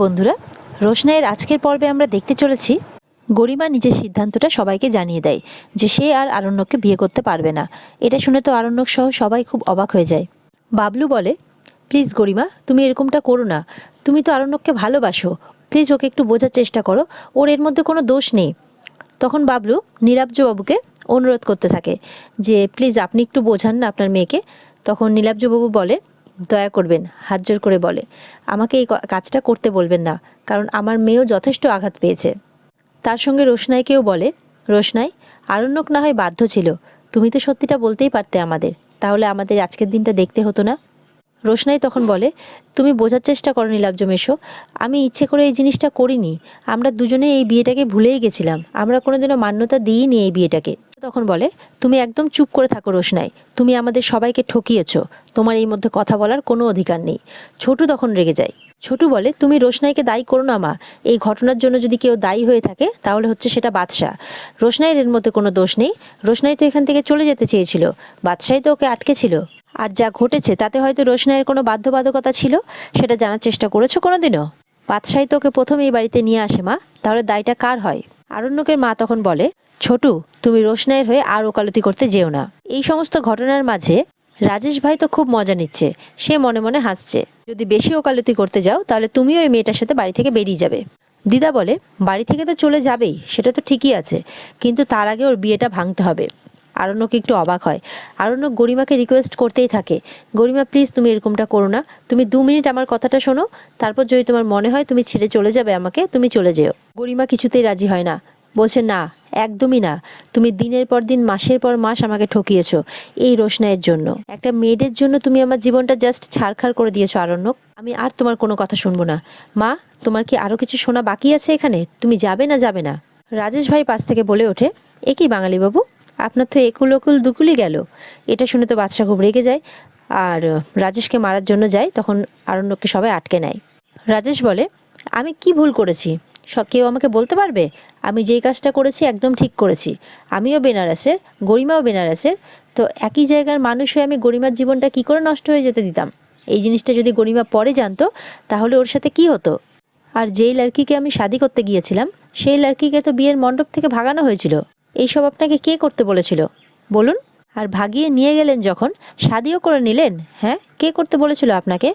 বন্ধুরা, রোশনাইয়ের আজকের পর্বে আমরা দেখতে চলেছি গরিমা নিজের সিদ্ধান্তটা সবাইকে জানিয়ে দেয় যে সে আর আরণ্যককে বিয়ে করতে পারবে না। এটা শুনে তো আরণ্যক সহ সবাই খুব অবাক হয়ে যায়। বাবলু বলে, প্লিজ গরিমা, তুমি এরকমটা করো না, তুমি তো আরণ্যককে ভালোবাসো, প্লিজ ওকে একটু বোঝার চেষ্টা করো, ওর এর মধ্যে কোনো দোষ নেই। তখন বাবলু নীলাব্জবাবুকে অনুরোধ করতে থাকে যে প্লিজ আপনি একটু বোঝান না আপনার মেয়েকে। তখন নীলাব্জবাবু বলে, দয়া করবেন, হাত জোর করে বলে, আমাকে এই কাজটা করতে বলবেন না, কারণ আমার মেয়েও যথেষ্ট আঘাত পেয়েছে। তার সঙ্গে রোশনাইকেও বলে, রোশনাই, আরণ্যক না হয় বাধ্য ছিল, তুমি তো সত্যিটা বলতেই পারতে আমাদের, তাহলে আমাদের আজকের দিনটা দেখতে হতো না। রোশনাই তখন বলে, তুমি বোঝার চেষ্টা করো নীলাব্জ মেশো, আমি ইচ্ছে করে এই জিনিসটা করিনি, আমরা দুজনে এই বিয়েটাকে ভুলেই গেছিলাম, আমরা কোনোদিনও মান্যতা দিইনি এই বিয়েটাকে। তখন বলে, তুমি একদম চুপ করে থাকো রোশনাই, তুমি আমাদের সবাইকে ঠকিয়েছো, তোমার এই মধ্যে কথা বলার কোনো অধিকার নেই। ছোটু তখন রেগে যায়। ছোটু বলে, তুমি রোশনাইকে দায়ী করো না মা, এই ঘটনার জন্য যদি কেউ দায়ী হয়ে থাকে তাহলে হচ্ছে সেটা বাদশা। রোশনাইয়ের এর মধ্যে কোনো দোষ নেই, রোশনাই তো এখান থেকে চলে যেতে চেয়েছিল, বাদশাই তো ওকে আটকে ছিল। আর যা ঘটেছে তাতে হয়তো রোশনাইয়ের কোনো বাধ্যবাধকতা ছিল, সেটা জানার চেষ্টা করেছো কোনোদিনও? বাদশাই তো ওকে প্রথম এই বাড়িতে নিয়ে আসে মা, তাহলে দায়টা কার হয়? আরণ্যকের মা তখন বলে, ছোটু, তুমি রোশনাইয়ের হয়ে আর ওকালতি করতে যেও না। এই সমস্ত ঘটনার মাঝে রাজেশ ভাই তো খুব মজা নিচ্ছে, সে মনে মনে হাসছে, যদি বেশি ওকালতি করতে যাও তাহলে তুমিও ওই মেয়েটার সাথে বাড়ি থেকে বেরিয়ে যাবে। দিদা বলে, বাড়ি থেকে তো চলে যাবেই, সেটা তো ঠিকই আছে, কিন্তু তার আগে ওর বিয়েটা ভাঙতে হবে। আরণ্যক একটু অবাক হয়। আরণ্যক গরিমাকে রিকোয়েস্ট করতেই থাকে, গরিমা প্লিজ তুমি এরকমটা করো না, তুমি 2 মিনিট আমার কথাটা শোনো, তারপর যদি তোমার মনে হয় তুমি ছেড়ে চলে যাবে আমাকে, তুমি চলে যেও। গরিমা কিছুতেই রাজি হয় না, বলছে না, একদমই না, তুমি দিনের পর দিন মাসের পর মাস আমাকে ঠকিয়েছো এই রোশনাইয়ের জন্য, একটা মেয়েদের জন্য তুমি আমার জীবনটা জাস্ট ছাড়খাড় করে দিয়েছো আরণ্যক, আমি আর তোমার কোনো কথা শুনবো না। মা, তোমার কি আরও কিছু শোনা বাকি আছে এখানে? তুমি যাবে না যাবে না? রাজেশ ভাই পাশ থেকে বলে ওঠে, এ কি বাঙালি বাবু, আপনার তো একুল ওকুল দুকুলই গেল। এটা শুনে তো বাদশা খুব রেগে যায় আর রাজেশকে মারার জন্য যায়। তখন আরণ্যককে সবাই আটকে নেয়। রাজেশ বলে, আমি কি ভুল করেছি কেউ আমাকে বলতে পারবে? আমি যেই কাজটা করেছি একদম ঠিক করেছি, আমিও বেনারসের, গরিমাও বেনারসের, তো একই জায়গার মানুষ হয়ে আমি গরিমার জীবনটা কি করে নষ্ট হয়ে যেতে দিতাম? এই জিনিসটা যদি গরিমা পরে জানতো তাহলে ওর সাথে কি হতো? আর যেই লড়কিকে আমি শাদি করতে গিয়েছিলাম সেই লড়কিকে তো বিয়ের মণ্ডপ থেকে ভাগানো হয়েছিল। এইসব আপনাকে কে করতে বলেছিল বলুন? আর ভাগিয়ে নিয়ে গেলেন যখন, শাদিও করে নিলেন, হ্যাঁ, কে করতে বলেছিল আপনাকে?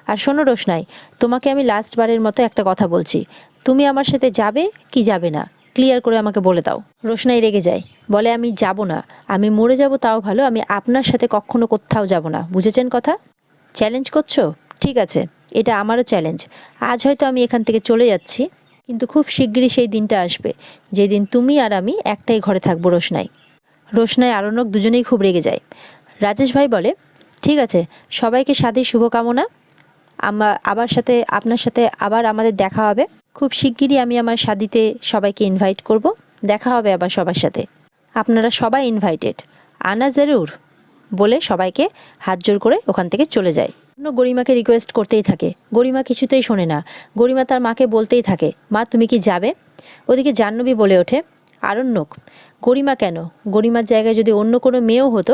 আর শোনো রোশনাই, তোমাকে আমি লাস্টবারের মতো একটা কথা বলছি, তুমি আমার সাথে যাবে কি যাবে না, ক্লিয়ার করে আমাকে বলে দাও। রোশনাই রেগে যায়, বলে, আমি যাব না, আমি মরে যাব তাও ভালো, আমি আপনার সাথে কখনো কোথাও যাব না, বুঝেছেন কথা? চ্যালেঞ্জ করছো? ঠিক আছে, এটা আমারও চ্যালেঞ্জ। আজ হয়তো আমি এখান থেকে চলে যাচ্ছি, কিন্তু খুব শিগগিরই সেই দিনটা আসবে যেদিন তুমি আর আমি একটাই ঘরে থাকবো রোশনাই। রোশনাই আরণ্যক দুজনেই খুব রেগে যায়। রাজেশ ভাই বলে, ঠিক আছে, সবাইকে শাদির শুভকামনা, আপনার সাথে আবার আমাদের দেখা হবে খুব শিগগিরই, আমি আমার শাদিতে সবাইকে ইনভাইট করব, দেখা হবে আবার সবার সাথে, আপনারা সবাই ইনভাইটেড, আনা জরুর, বলে সবাইকে হাত জোর করে ওখান থেকে চলে যায়। গরিমাকে রিকোয়েস্ট করতেই থাকে, গরিমা কিছুতেই শোনে না। গরিমা তার মাকে বলতেই থাকে, মা তুমি কি যাবে? ওদিকে জাহ্নবী বলে ওঠে, আরণ্যক, গরিমা কেন, গরিমার জায়গায় যদি অন্য কোনো মেয়েও হতো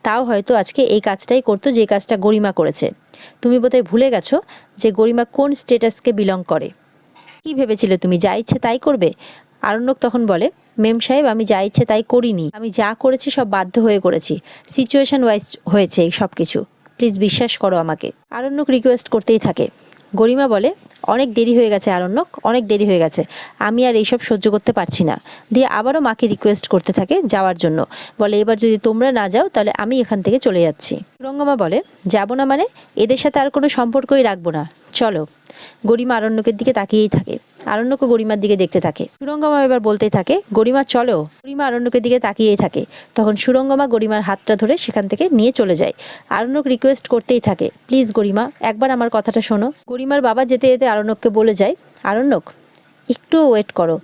তাও হয়তো আজকে এই কাজটাই করতো যে কাজটা গরিমা করেছে। তুমি বোধহয় ভুলে গেছো যে গরিমা কোন স্টেটাসকে বিলং করে। কি ভেবেছিলে তুমি যা ইচ্ছে তাই করবে? আরণ্যক তখন বলে, মেম সাহেব, আমি যা ইচ্ছে তাই করিনি, আমি যা করেছি সব বাধ্য হয়ে করেছি, সিচুয়েশন ওয়াইজ হয়েছে এই সব কিছু, প্লিজ বিশ্বাস করো আমাকে। আরণ্যক রিকোয়েস্ট করতেই থাকে। গরিমা বলে, অনেক দেরি হয়ে গেছে আরণ্যক, অনেক দেরি হয়ে গেছে, আমি আর এইসব সহ্য করতে পারছি না। দিয়ে আবারও মাকে রিকোয়েস্ট করতে থাকে যাওয়ার জন্য, বলে এবার যদি তোমরা না যাও তাহলে আমি এখান থেকে চলে যাচ্ছি। সুরঙ্গমা বলে, যাব না মানে? এদের সাথে আর কোনো সম্পর্কই রাখবো না, চলো। গরিমা আরণ্যকের দিকে তাকিয়েই থাকে, আরণ্যকও গরিমার দিকে দেখতে থাকে। সুরঙ্গমা এবার বলতেই থাকে, গরিমা চলো। গরিমা আরণ্যকের দিকে তাকিয়েই থাকে। তখন সুরঙ্গমা গরিমার হাতটা ধরে সেখান থেকে নিয়ে চলে যায়। আরণ্যক রিকোয়েস্ট করতেই থাকে, প্লিজ গরিমা, একবার আমার কথাটা শোনো। গরিমার বাবা যেতে যেতে আরণ্যককে বলে যায়, আরণ্যক, একটু ওয়েট করো,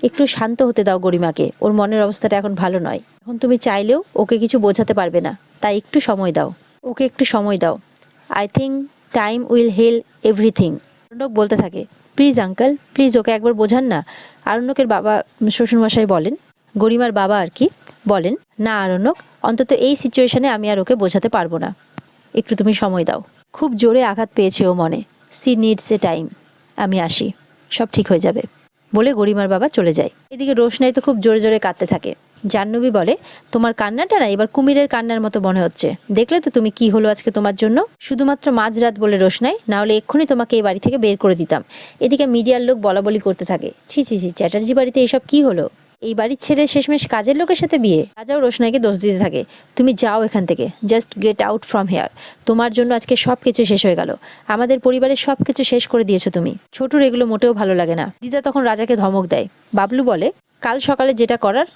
একটু শান্ত হতে দাও গরিমাকে, ওর মনের অবস্থাটা এখন ভালো নয়, এখন তুমি চাইলেও ওকে কিছু বোঝাতে পারবে না, তাই একটু সময় দাও, ওকে একটু সময় দাও। I think time will heal everything. Aranyak বলতে থাকে, প্লিজ আঙ্কেল, প্লিজ ওকে একবার বোঝান না। আরণ্যকের বাবা শ্বশুরমশাই বলেন, গরিমার বাবা আর কি, বলেন, না আরণ্যক, অন্তত এই সিচুয়েশনে আমি আর ওকে বোঝাতে পারবো না, একটু তুমি সময় দাও, খুব জোরে আঘাত পেয়েছে ও মনে, সি নিডস এ টাইম। আমি আসি, সব ঠিক হয়ে যাবে বলে গরিমার বাবা চলে যায়। এদিকে রোশনাই তো খুব জোরে জোরে কাঁদতে থাকে। জাহ্নবী বলে, তোমার কান্নাটা না এবার কুমিরের কান্নার মতো মনে হচ্ছে। দেখলে তো তুমি কি হলো আজকে তোমার জন্য, শুধুমাত্র মাঝরাত বলে রোশনাই, না হলে এক্ষুনি তোমাকে এই বাড়ি থেকে বের করে দিতাম। এদিকে মিডিয়ার লোক বলাবলি করতে থাকে, ছি ছি ছি, চ্যাটার্জি বাড়িতে এসব কি হলো, এই বাড়ির ছেড়ে শেষমেশ কাজের লোকের সাথে বিয়ে। রাজাও রোশনাইকে দোষ দিতে থাকে, তুমি যাও এখান থেকে, just get out from here. তোমার জন্য আজকে সব কিছু শেষ হয়ে গেল, আমাদের পরিবারের সব কিছু শেষ করে দিয়েছো তুমি। ছোটুর এগুলো মোটেও ভালো লাগে না। দিদা তখন রাজাকে ধমক দেয়। বাবলু বলে, কাল সকালে যেটা করার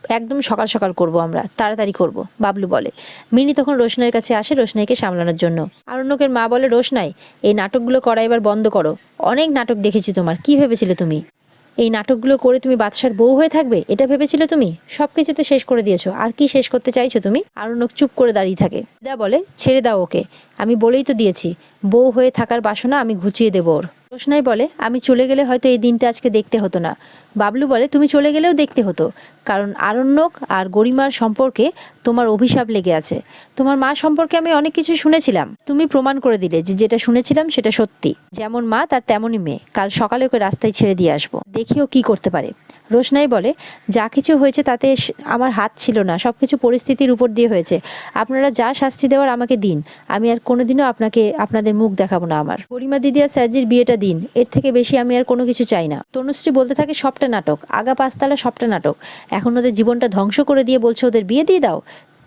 একদম সকাল সকাল করব, আমরা তাড়াতাড়ি করব, বাবলু বলে। মিনি তখন রোশনাইয়ের কাছে আসে রোশনাইকে সামলানোর জন্য। আরণ্যকের মা বলে, রোশনাই, এই নাটকগুলো করা এবার বন্ধ করো। অনেক নাটক দেখেছি তোমার, কি ভেবেছিলে তুমি এই নাটকগুলো করে তুমি বাদশার বউ হয়ে থাকবে, এটা ভেবেছিলে তুমি? সবকিছু তো শেষ করে দিয়েছো, আর কি শেষ করতে চাইছো তুমি? আরণ্যক চুপ করে দাঁড়িয়ে থাকে। দিদা বলে, ছেড়ে দাও ওকে, আমি বলেই তো দিয়েছি, বউ হয়ে থাকার বাসনা আমি ঘুচিয়ে দেবো ওর। রোশনাই বলে, আমি চলে গেলে হয়তো এই দিনটা আজকে দেখতে হতো না। বাবলু বলে, তুমি চলে গেলেও দেখতে হতো, কারণ আরণ্যক আর গরিমার সম্পর্কে তোমার অভিশাপ লেগে আছে। তোমার মা সম্পর্কে আমি অনেক কিছু শুনেছিলাম, তুমি প্রমাণ করে দিলে যে যেটা শুনেছিলাম সেটা সত্যি। যেমন মা তার তেমনই মেয়ে। কাল সকালে ওকে রাস্তায় ছেড়ে দিয়ে আসবো, দেখিও কি করতে পারে। রোশনাই বলে, যা কিছু হয়েছে তাতে আমার হাত ছিল না, সব কিছু পরিস্থিতির উপর দিয়ে হয়েছে। আপনারা যা শাস্তি দেওয়ার আমাকে দিন, আমি আর কোনোদিনও আপনাদের মুখ দেখাবো না। আমার গরিমা দিদি আর স্যারজির বিয়েটা দিন, এর থেকে বেশি আমি আর কোনো কিছু চাই না। তনুশ্রী বলতে থাকে, সবটা নাটক, আগা পাঁচতলা সবটা নাটক। এখন ওদের জীবনটা ধ্বংস করে দিয়ে বলছো ওদের বিয়ে দিয়ে দাও,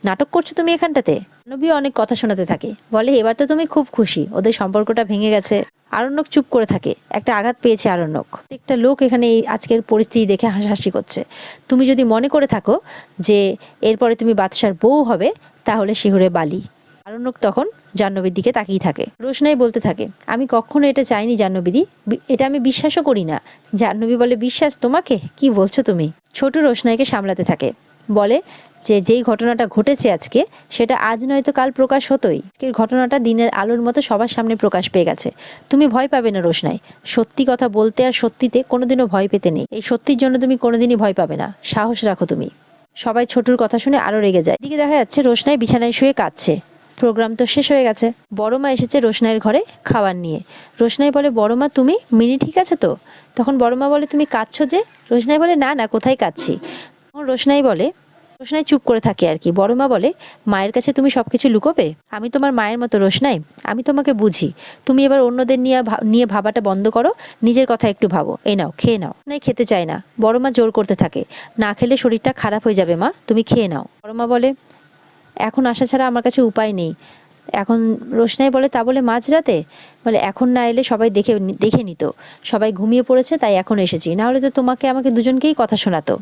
নাটক করছো তুমি এখানটাতে। নবী অনেক কথা শোনাতে থাকে, বলে, এবার তো তুমি খুব খুশি, ওদের সম্পর্কটা ভেঙে গেছে। আরণ্যক চুপ করে থাকে, একটা আঘাত পেয়েছে আরণ্যক। একটা লোক এখানে এই আজকের পরিস্থিতি দেখে হাসাহাসি করছে। তুমি যদি মনে করে থাকো যে এরপরে তুমি বাদশার বউ হবে, তাহলে শিহুরে বালি। আরণ্যক তখন জাহ্নবীর দিকে তাকিয়ে থাকে। রোশনাই বলতে থাকে, আমি কখনো এটা চাইনি জাহ্নবীদি, এটা আমি বিশ্বাসও করি না। জাহ্নবী বলে, বিশ্বাস তোমাকে, কি বলছো তুমি? ছোট রোশনাইকে সামলাতে থাকে, বলে যে যেই ঘটনাটা ঘটেছে আজকে, সেটা আজ নয়তো কাল প্রকাশ হতোই। আজকের ঘটনাটা দিনের আলোর মতো সবার সামনে প্রকাশ পেয়ে গেছে। তুমি ভয় পাবে না রোশনাই, সত্যি কথা বলতে আর সত্যিতে কোনোদিনও ভয় পেতে নেই। এই সত্যির জন্য তুমি কোনোদিনই ভয় পাবে না, সাহস রাখো তুমি। সবাই ছোটুর কথা শুনে আরো রেগে যায়। এদিকে দেখা যাচ্ছে রোশনাই বিছানায় শুয়ে কাঁদছে। প্রোগ্রাম তো শেষ হয়ে গেছে। বড় মা এসেছে রোশনাইয়ের ঘরে খাবার নিয়ে। রোশনাই বলে, বড় মা তুমি, মিনি ঠিক আছে তো? তখন বড় মা বলে, তুমি কাঁদছো যে? রোশনাই বলে, না না, কোথায় কাঁদছি। তখন রোশনাই চুপ করে থাকে আর কি। বড় মা বলে, মায়ের কাছে তুমি সবকিছু লুকোবে? আমি তোমার মায়ের মতো রোশনাই, আমি তোমাকে বুঝি। তুমি এবার অন্যদের নিয়ে ভাবাটা বন্ধ করো, নিজের কথা একটু ভাবো। এই নাও, খেয়ে নাও। নাই খেতে চায় না। বড় মা জোর করতে থাকে, না খেলে শরীরটা খারাপ হয়ে যাবে মা, তুমি খেয়ে নাও। বড় মা বলে, এখন আসা ছাড়া আমার কাছে উপায় নেই। এখন রোশনাই বলে, তা বলে মাঝরাতে? বলে, এখন না এলে সবাই দেখে নিত, সবাই ঘুমিয়ে পড়েছে তাই এখন এসেছি, না হলে তো আমাকে দুজনকেই কথা শোনাতো।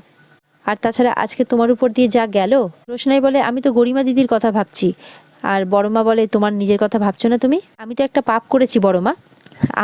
আর তাছাড়া আজকে তোমার উপর দিয়ে যা গেল। রোশনাই বলে, আমি তো গরিমা দিদির কথা ভাবছি। আর বড় মা বলে, তোমার নিজের কথা ভাবছো না তুমি? আমি তো একটা পাপ করেছি বড় মা,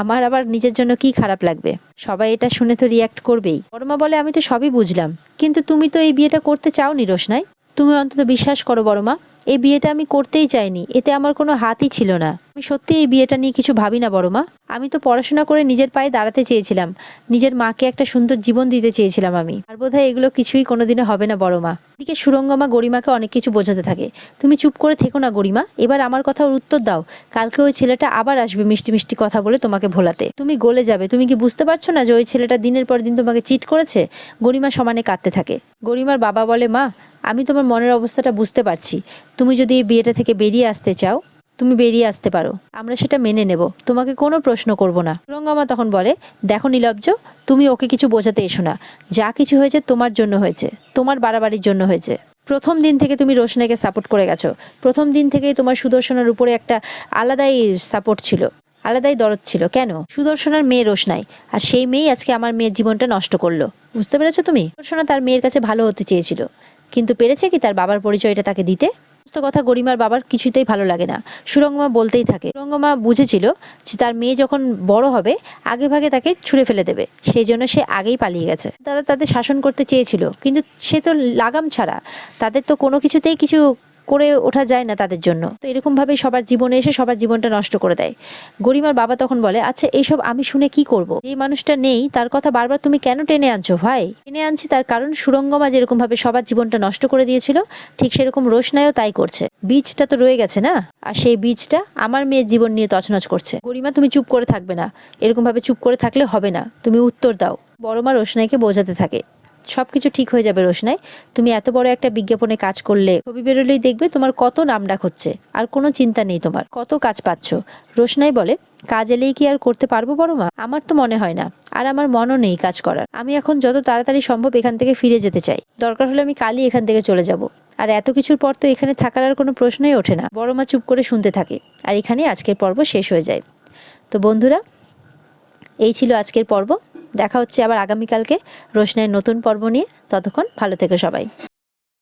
আমার আবার নিজের জন্য কি খারাপ লাগবে? সবাই এটা শুনে তো রিয়াক্ট করবেই। বড় মা বলে, আমি তো সবই বুঝলাম, কিন্তু তুমি তো এই বিয়েটা করতে চাওনি রোশনাই। তুমি অন্তত বিশ্বাস করো বড় মা, এই বিয়েটা আমি করতেই চাইনি, এতে আমার কোনো হাতই ছিল না। আমি সত্যি এই বিয়েটা নিয়ে কিছু ভাবি না বড় মা। আমি তো পড়াশোনা করে নিজের পায়ে দাঁড়াতে চেয়েছিলাম, নিজের মাকে একটা সুন্দর জীবন দিতে চেয়েছিলাম আমি। আর বোধহয় এগুলো কিছুই কোনোদিনও হবে না বড় মা। এদিকে সুরঙ্গমা গরিমাকে অনেক কিছু বোঝাতে থাকে। তুমি চুপ করে থেকো না গরিমা, এবার আমার কথা উত্তর দাও। কালকে ওই ছেলেটা আবার আসবে মিষ্টি মিষ্টি কথা বলে তোমাকে ভোলাতে, তুমি গলে যাবে। তুমি কি বুঝতে পারছো না যে ওই ছেলেটা দিনের পর দিন তোমাকে চিট করেছে? গরিমা সমানে কাঁদতে থাকে। গরিমার বাবা বলে, মা, আমি তোমার মনের অবস্থাটা বুঝতে পারছি। তুমি যদি এই বিয়েটা থেকে বেরিয়ে আসতে চাও, তুমি বেরিয়ে আসতে পারো, আমরা সেটা মেনে নেব, তোমাকে কোনো প্রশ্ন করব না। সুরঙ্গমা তখন বলে, দেখো নীলব্জ, তুমি ওকে কিছু বোঝাতে এসো না। যা কিছু হয়েছে তোমার জন্য হয়েছে, তোমার বাড়াবাড়ির জন্য হয়েছে। প্রথম দিন থেকে তুমি রোশনাইকে সাপোর্ট করে গেছো। প্রথম দিন থেকেই তোমার সুদর্শনের উপরে একটা আলাদাই সাপোর্ট ছিল, আলাদাই দরদ ছিল। কেন? সুদর্শনার মেয়ে রোশনাই, আর সেই মেয়েই আজকে আমার মেয়ের জীবনটা নষ্ট করলো। বুঝতে পেরেছো তুমি? সুদর্শনা তার মেয়ের কাছে ভালো হতে চেয়েছিল, কিন্তু পেরেছে কি তার বাবার পরিচয়টা তাকে দিতে? সমস্ত কথা গরিমার বাবার কিছুতেই ভালো লাগে না। সুরঙ্গমা বলতেই থাকে। সুরঙ্গমা বুঝেছিল যে তার মেয়ে যখন বড় হবে আগে ভাগে তাকে ছুঁড়ে ফেলে দেবে, সেই জন্য সে আগেই পালিয়ে গেছে। তাদের শাসন করতে চেয়েছিল, কিন্তু সে তো লাগাম ছাড়া, তাদের তো কোনো কিছুতেই কিছু করে ওঠা যায় না তাদের জন্য। তো এরকমভাবে সবার জীবনে এসে সবার জীবনটা নষ্ট করে দেয়। গরিমার বাবা তখন বলে, আচ্ছা এইসব আমি শুনে কি করব? যে মানুষটা নেই তার কথা বারবার তুমি কেন টেনে আনছো ভাই? টেনে আনছি তার কারণ সুরঙ্গমা যেরকমভাবে সবার জীবনটা নষ্ট করে দিয়েছিল, ঠিক সেরকম রোশনাইও তাই করছে। বীজটা তো রয়ে গেছে না, আর সেই বীজটা আমার মেয়ের জীবন নিয়ে তছনছ করছে। গরিমা তুমি চুপ করে থাকবে না, এরকমভাবে চুপ করে থাকলে হবে না, তুমি উত্তর দাও। বড় মা রোশনাইকে বোঝাতে থাকে, সবকিছু ঠিক হয়ে যাবে রোশনাই, তুমি এত বড় একটা বিজ্ঞাপনে কাজ করলে, ছবি বেরোলেই দেখবে তোমার কত নাম ডাক হচ্ছে, আর কোনো চিন্তা নেই, তোমার কত কাজ পাচ্ছ। রোশনাই বলে, কাজ এলেই কি আর করতে পারবো বড় মা? আমার তো মনে হয় না, আর আমার মনও নেই কাজ করার। আমি এখন যত তাড়াতাড়ি সম্ভব এখান থেকে ফিরে যেতে চাই, দরকার হলে আমি কালই এখান থেকে চলে যাব। আর এত কিছুর পর তো এখানে থাকার আর কোনো প্রশ্নই ওঠে না। বড় মা চুপ করে শুনতে থাকে, আর এখানে আজকের পর্ব শেষ হয়ে যায়। তো বন্ধুরা, এই ছিল আজকের পর্ব। দেখা হচ্ছে আবার আগামীকালকে রোশনাইয়ের নতুন পর্ব নিয়ে। ততক্ষণ ভালো থেকো সবাই।